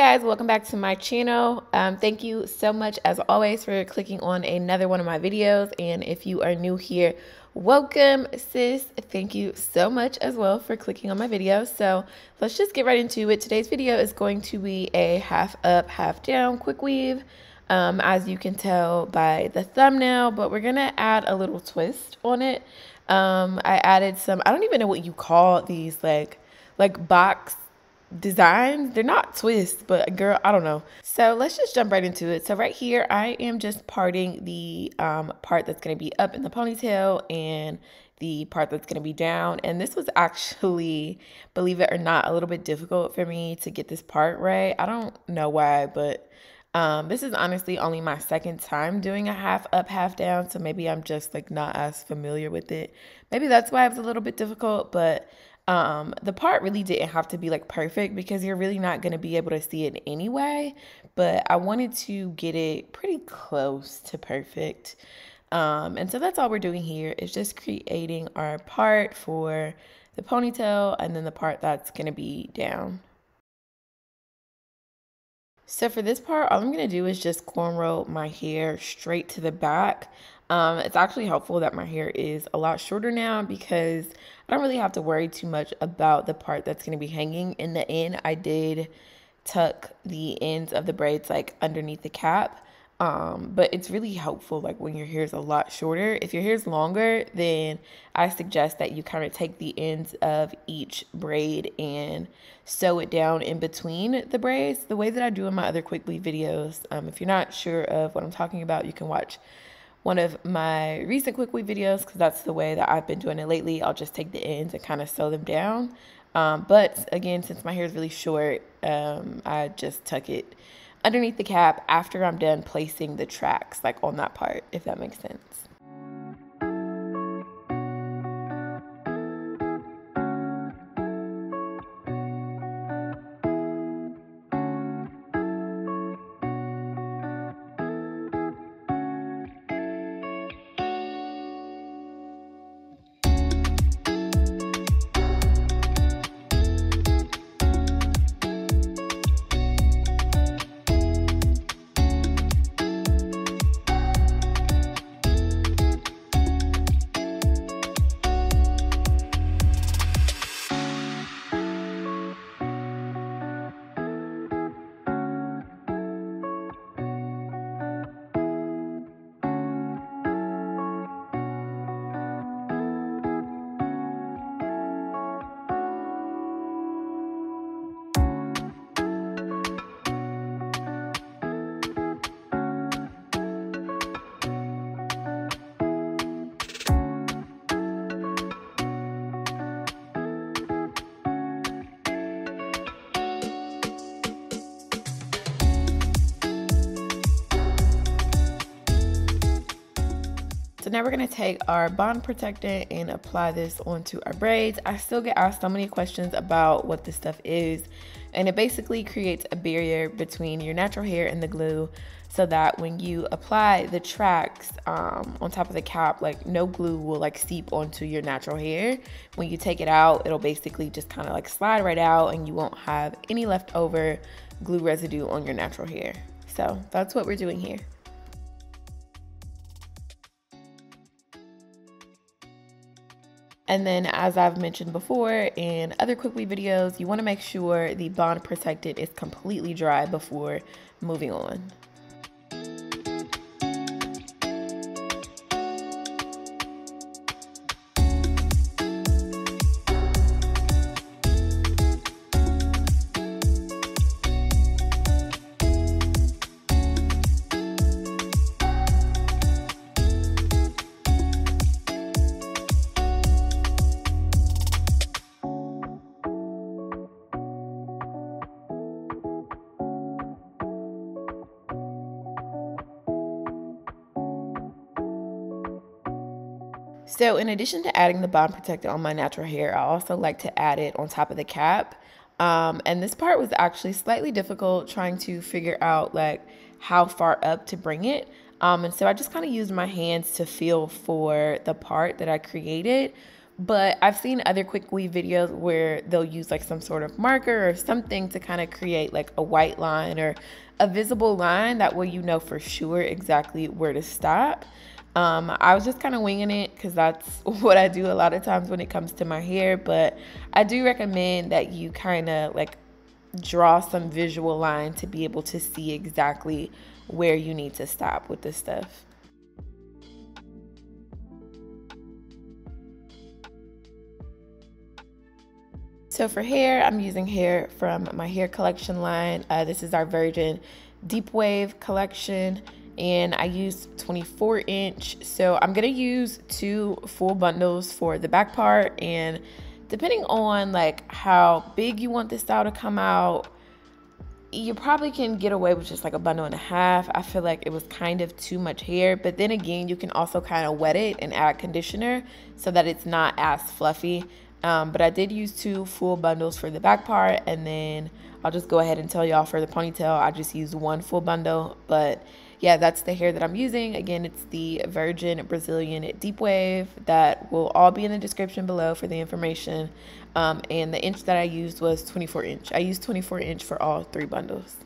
guys, welcome back to my channel. Thank you so much as always for clicking on another one of my videos, and if you are new here, welcome sis. Thank you so much as well for clicking on my video. So let's just get right into it. Today's video is going to be a half up, half down quick weave, as you can tell by the thumbnail, but we're gonna add a little twist on it. I added some, I don't even know what you call these, like box designs. They're not twists, but girl, I don't know. So let's just jump right into it. So right here I am just parting the part that's going to be up in the ponytail and the part that's going to be down. And this was actually, believe it or not, a little bit difficult for me to get this part right. I don't know why, but this is honestly only my second time doing a half up, half down. So maybe I'm just like not as familiar with it. Maybe that's why it was a little bit difficult, but the part really didn't have to be like perfect because you're really not going to be able to see it anyway, but I wanted to get it pretty close to perfect. And so that's all we're doing here is just creating our part for the ponytail and then the part that's going to be down. So for this part, all I'm going to do is just cornrow my hair straight to the back. It's actually helpful that my hair is a lot shorter now because I don't really have to worry too much about the part that's going to be hanging. In the end, I did tuck the ends of the braids like underneath the cap. But it's really helpful like when your hair is a lot shorter. If your hair is longer, then I suggest that you kind of take the ends of each braid and sew it down in between the braids the way that I do in my other quick weave videos. If you're not sure of what I'm talking about, you can watch one of my recent quick weave videos because that's the way that I've been doing it lately. I'll just take the ends and kind of sew them down. But again, since my hair is really short, I just tuck it underneath the cap after I'm done placing the tracks like on that part, if that makes sense. So now we're going to take our bond protectant and apply this onto our braids. I still get asked so many questions about what this stuff is, and it basically creates a barrier between your natural hair and the glue so that when you apply the tracks on top of the cap, like no glue will like seep onto your natural hair. When you take it out, it'll basically just kind of like slide right out and you won't have any leftover glue residue on your natural hair. So that's what we're doing here. And then, as I've mentioned before in other quick weave videos, you want to make sure the bond protectant is completely dry before moving on. So in addition to adding the bond protectant on my natural hair, I also like to add it on top of the cap. And this part was actually slightly difficult trying to figure out like how far up to bring it. And so I just kind of used my hands to feel for the part that I created. But I've seen other Quickweave videos where they'll use like some sort of marker or something to kind of create like a white line or a visible line. That way you know for sure exactly where to stop. I was just kind of winging it because that's what I do a lot of times when it comes to my hair. But I do recommend that you kind of like draw some visual line to be able to see exactly where you need to stop with this stuff. So for hair, I'm using hair from my hair collection line. This is our Virgin Deep Wave collection, and I used 24-inch. So I'm gonna use 2 full bundles for the back part, and depending on like how big you want this style to come out, you probably can get away with just like a bundle and a half. I feel like it was kind of too much hair, but then again, you can also kind of wet it and add conditioner so that it's not as fluffy. But I did use 2 full bundles for the back part, and then I'll just go ahead and tell y'all for the ponytail, I just used 1 full bundle. But yeah, that's the hair that I'm using. Again, it's the Virgin Brazilian Deep Wave. That will all be in the description below for the information. And the inch that I used was 24-inch. I used 24-inch for all 3 bundles.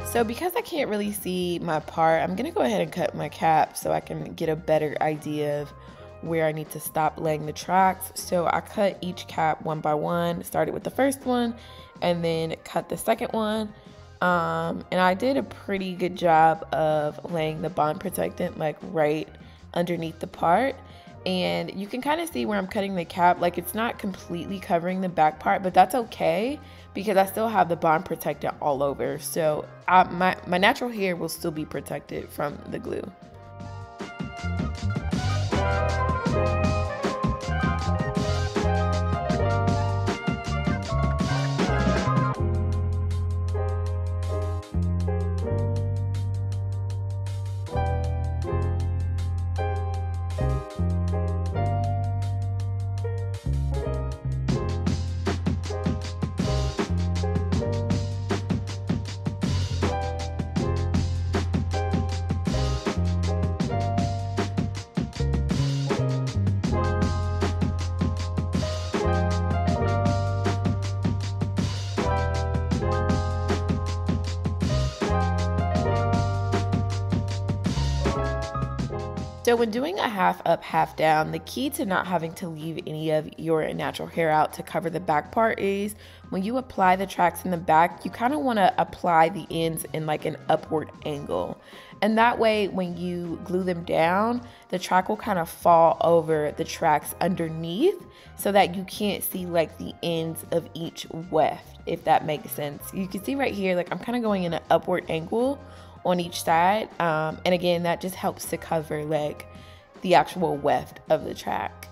So because I can't really see my part, I'm gonna go ahead and cut my cap so I can get a better idea of where I need to stop laying the tracks. So I cut each cap one by one, started with the first one and then cut the second one. And I did a pretty good job of laying the bond protectant like right underneath the part. And you can kind of see where I'm cutting the cap, like it's not completely covering the back part, but that's okay because I still have the bond protectant all over. So my natural hair will still be protected from the glue. So when doing a half up, half down, the key to not having to leave any of your natural hair out to cover the back part is when you apply the tracks in the back, you kind of want to apply the ends in like an upward angle. And that way, when you glue them down, the track will kind of fall over the tracks underneath so that you can't see like the ends of each weft, if that makes sense. You can see right here, like I'm kind of going in an upward angle on each side, and again that just helps to cover like the actual weft of the track.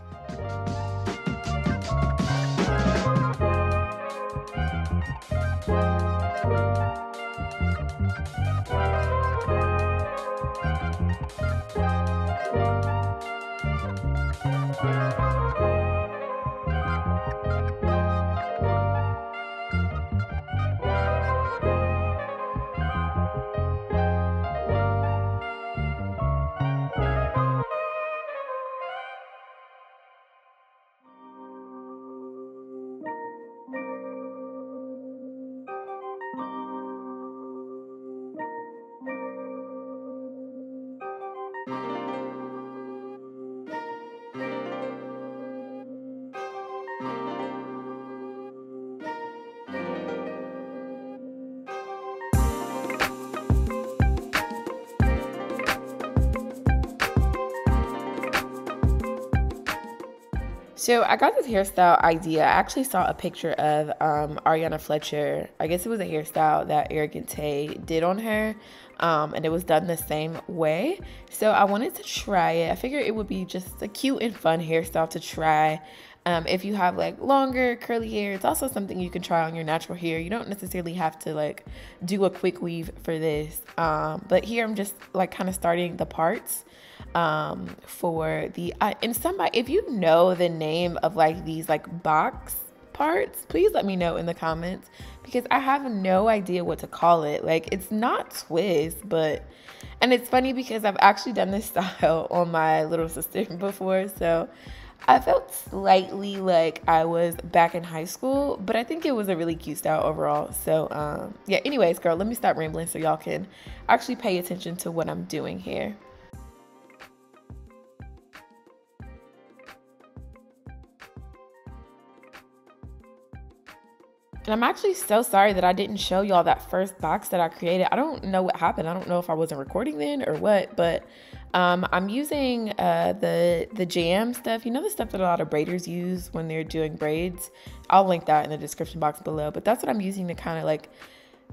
So I got this hairstyle idea. I actually saw a picture of Ariana Fletcher. I guess it was a hairstyle that Arrogant Tay did on her. And it was done the same way. So I wanted to try it. I figured it would be just a cute and fun hairstyle to try. If you have like longer curly hair, it's also something you can try on your natural hair. You don't necessarily have to like do a quick weave for this. But here I'm just like kind of starting the parts for the and somebody, if you know the name of like these like box parts, please let me know in the comments, because I have no idea what to call it. Like, it's not twist, but, and it's funny because I've actually done this style on my little sister before, so I felt slightly like I was back in high school, but I think it was a really cute style overall. So yeah, anyways, girl, let me stop rambling so y'all can actually pay attention to what I'm doing here. And I'm actually so sorry that I didn't show y'all that first box that I created. I don't know what happened. I don't know if I wasn't recording then or what, but I'm using the jam stuff. You know, the stuff that a lot of braiders use when they're doing braids. I'll link that in the description box below, but that's what I'm using to kind of like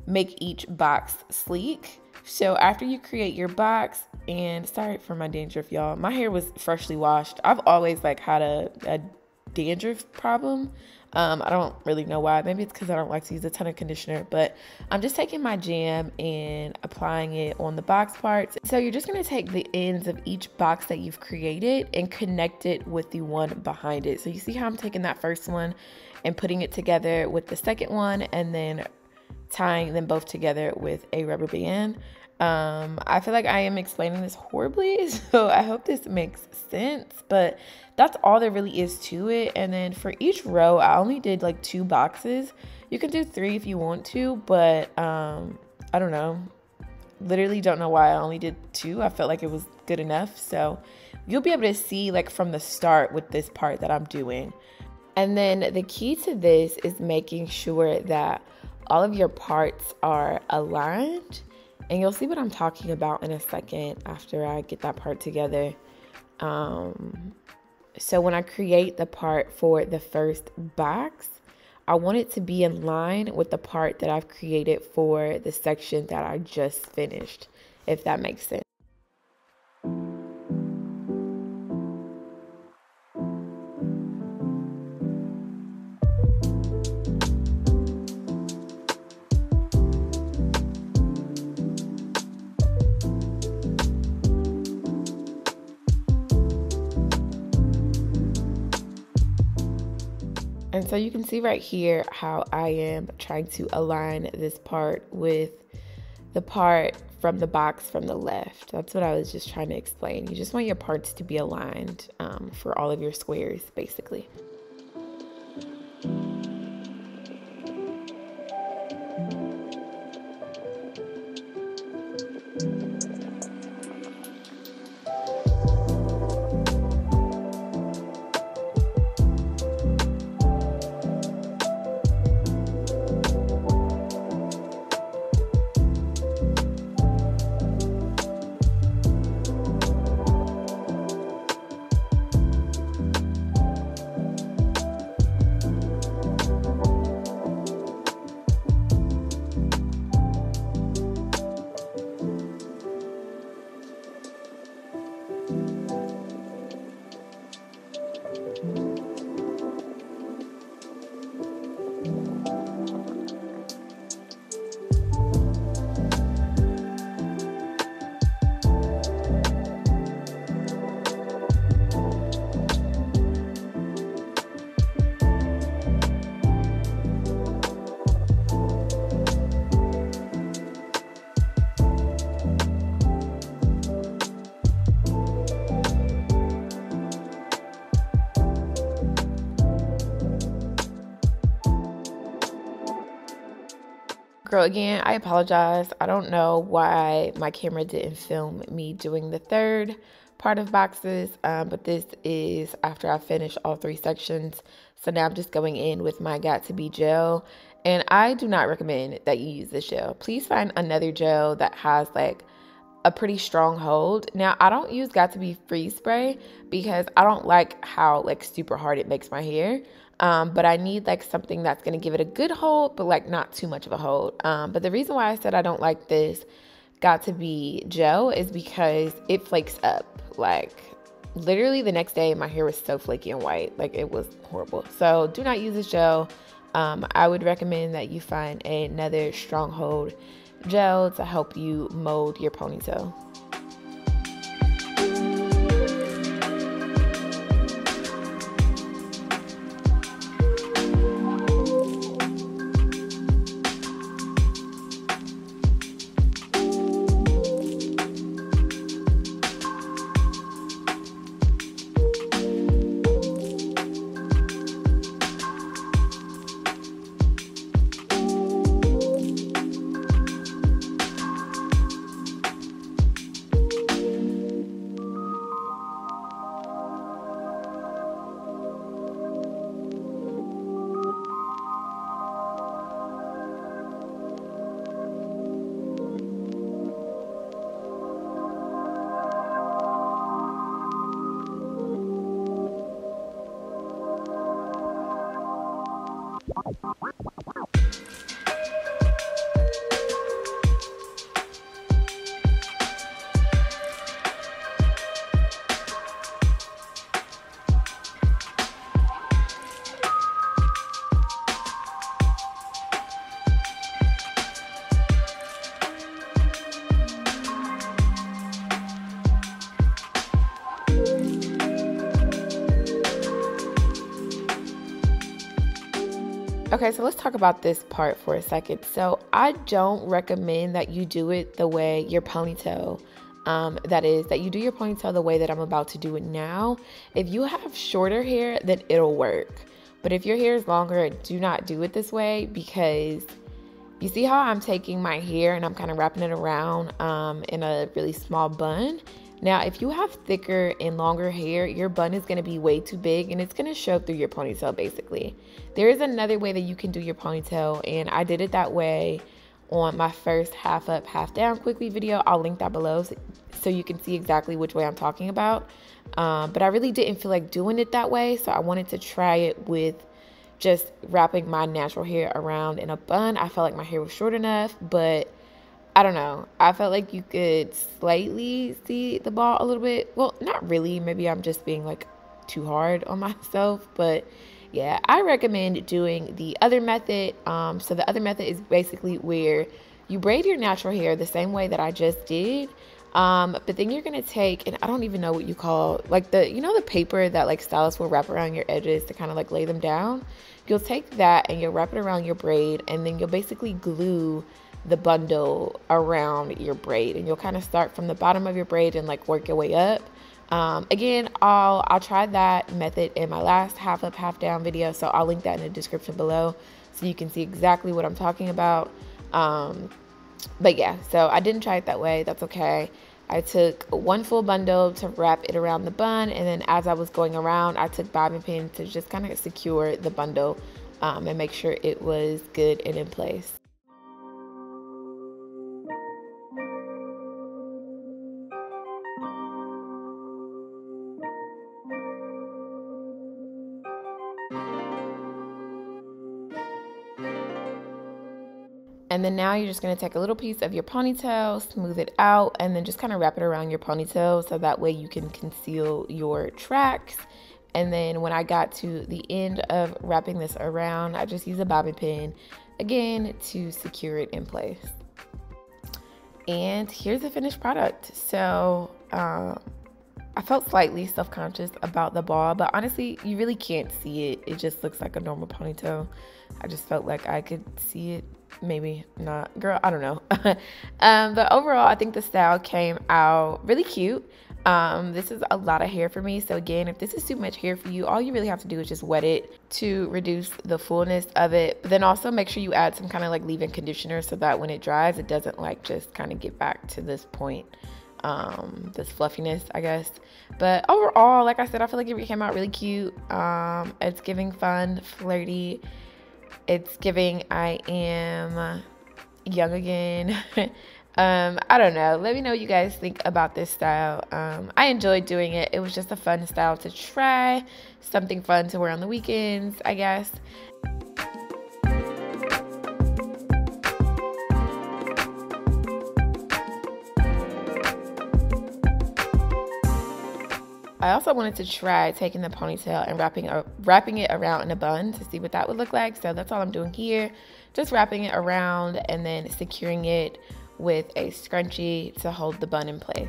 make each box sleek. So after you create your box, and sorry for my dandruff, y'all. My hair was freshly washed. I've always like had a dandruff problem. I don't really know why. Maybe it's because I don't like to use a ton of conditioner, but I'm just taking my jam and applying it on the box parts. So you're just going to take the ends of each box that you've created and connect it with the one behind it. So you see how I'm taking that first one and putting it together with the second one and then tying them both together with a rubber band. I feel like I am explaining this horribly, so I hope this makes sense, but that's all there really is to it. And then for each row, I only did like 2 boxes. You can do 3 if you want to, but I don't know. Literally don't know why I only did 2. I felt like it was good enough. So you'll be able to see like from the start with this part that I'm doing. And then the key to this is making sure that all of your parts are aligned. And you'll see what I'm talking about in a second after I get that part together. So when I create the part for the first box, I want it to be in line with the part that I've created for the section that I just finished, if that makes sense. And so you can see right here how I am trying to align this part with the part from the box from the left. That's what I was just trying to explain. You just want your parts to be aligned for all of your squares, basically. Girl, again, I apologize. I don't know why my camera didn't film me doing the third part of boxes, but this is after I finish all 3 sections. So now I'm just going in with my Got To Be gel, and I do not recommend that you use this gel. Please find another gel that has like a pretty strong hold. Now, I don't use Got To Be Free spray because I don't like how like super hard it makes my hair. But I need like something that's going to give it a good hold, but like not too much of a hold. But the reason why I said I don't like this Got To Be gel is because it flakes up. Like literally the next day my hair was so flaky and white. Like it was horrible. So do not use this gel. I would recommend that you find another stronghold gel to help you mold your ponytail. Okay, so let's talk about this part for a second. So I don't recommend that you do it the way your ponytail, that you do your ponytail the way that I'm about to do it now. If you have shorter hair, then it'll work. But if your hair is longer, do not do it this way, because you see how I'm taking my hair and I'm kind of wrapping it around in a really small bun. Now, if you have thicker and longer hair, your bun is going to be way too big and it's going to show through your ponytail basically. There is another way that you can do your ponytail, and I did it that way on my first half up, half down Quickweave video. I'll link that below so you can see exactly which way I'm talking about. But I really didn't feel like doing it that way, so I wanted to try it with just wrapping my natural hair around in a bun. I felt like my hair was short enough, but I don't know. I felt like you could slightly see the ball a little bit. Well, not really. Maybe I'm just being like too hard on myself. But yeah, I recommend doing the other method. So the other method is basically where you braid your natural hair the same way that I just did. But then you're going to take, and I don't even know what you call, like the paper that like stylists will wrap around your edges to kind of like lay them down. You'll take that and you'll wrap it around your braid, and then you'll basically glue the bundle around your braid, and you'll kind of start from the bottom of your braid and like work your way up. Again, I'll try that method in my last half up, half down video, so I'll link that in the description below so you can see exactly what I'm talking about. But yeah, so I didn't try it that way. That's okay. I took one full bundle to wrap it around the bun, and then as I was going around, I took bobbin pin to just kind of secure the bundle and make sure it was good and in place. And then now you're just going to take a little piece of your ponytail, smooth it out, and then just kind of wrap it around your ponytail so that way you can conceal your tracks. And then when I got to the end of wrapping this around, I just use a bobby pin again to secure it in place. And here's the finished product. So I felt slightly self-conscious about the ball, but honestly, you really can't see it. It just looks like a normal ponytail. I just felt like I could see it. Maybe not, girl, I don't know. But overall, I think the style came out really cute. This is a lot of hair for me, so again, if this is too much hair for you, all you really have to do is just wet it to reduce the fullness of it. But then also make sure you add some kind of like leave-in conditioner so that when it dries, it doesn't like just kind of get back to this point, this fluffiness, I guess. But overall, like I said, I feel like it came out really cute. It's giving fun, flirty. It's giving I am young again. I don't know. Let me know what you guys think about this style. I enjoyed doing it. It was just a fun style to try, something fun to wear on the weekends, I guess. I also wanted to try taking the ponytail and wrapping it around in a bun to see what that would look like. So that's all I'm doing here. Just wrapping it around and then securing it with a scrunchie to hold the bun in place.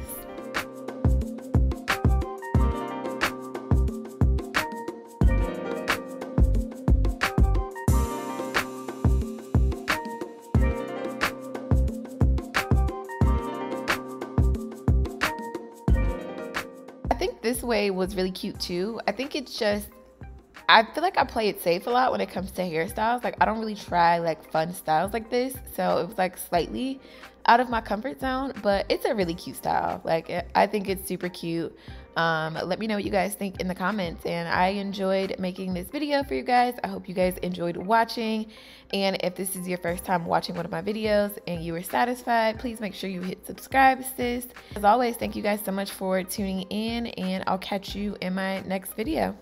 I think this way was really cute too. I think it's just, I feel like I play it safe a lot when it comes to hairstyles. Like I don't really try like fun styles like this. So it was like slightly out of my comfort zone, but it's a really cute style. Like I think it's super cute. Let me know what you guys think in the comments. And I enjoyed making this video for you guys. I hope you guys enjoyed watching. And if this is your first time watching one of my videos and you were satisfied, please make sure you hit subscribe, sis. As always, thank you guys so much for tuning in, and I'll catch you in my next video.